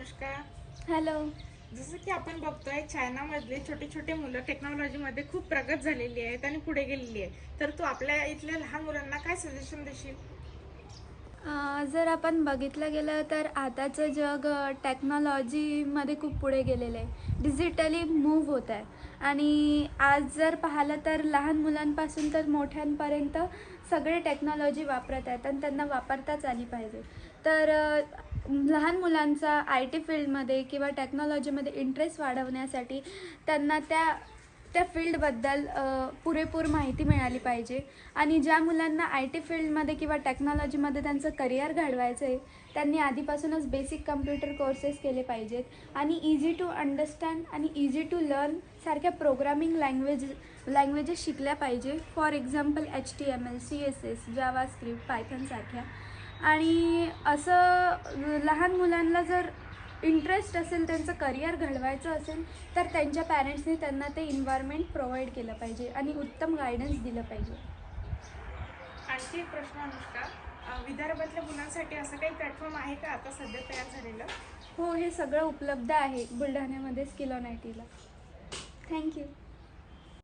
Anushka. Hello. जसं की आपण बघतोय चायनामधले छोटे छोटे मुलं टेक्नॉलॉजीमध्ये खूप प्रगत झालेली आहेत आणि पुढे गेलेली आहे. तर तू आपल्या इथल्या लहान मुलांना काय सजेशन देशील? जर आपण बघितलं गेलं तर आताचं जग टेक्नॉलॉजीमध्ये खूप पुढे गेलेलं आहे. डिजिटली मूव्ह होत आहे आणि आज जर पाहिलं तर लहान मुलांपासून तर मोठ्यांपर्यंत सगळे टेक्नॉलॉजी वापरत आहेत आणि त्यांना वापरताच आली पाहिजे. तर लहान मुलांचा आय टी फील्डमध्ये किंवा टेक्नॉलॉजीमध्ये इंटरेस्ट वाढवण्यासाठी त्यांना त्या त्या फील्डबद्दल पुरेपूर माहिती मिळाली पाहिजे. आणि ज्या मुलांना आय टी फील्डमध्ये किंवा टेक्नॉलॉजीमध्ये त्यांचं करिअर घडवायचं आहे त्यांनी आधीपासूनच बेसिक कम्प्युटर कोर्सेस केले पाहिजेत आणि इझी टू अंडरस्टँड आणि इझी टू लर्न सारख्या प्रोग्रामिंग लँग्वेजेस शिकल्या पाहिजे. For example HTML, CSS, JavaScript, पायथनसारख्या. आणि असं लहान मुलांना जर इंटरेस्ट असेल, त्यांचं करिअर घडवायचं असेल तर त्यांच्या पॅरेंट्सने त्यांना ते इन्व्हायरमेंट प्रोव्हाइड केलं पाहिजे आणि उत्तम गायडन्स दिलं पाहिजे. आणखी एक प्रश्न अनुष्का. विदर्भातल्या मुलांसाठी असं काही प्लॅटफॉर्म आहे का आता सध्या तयार झालेलं? हो, हे सगळं उपलब्ध आहे बुलढाण्यामध्ये स्किल ऑन IT ला. थँक्यू.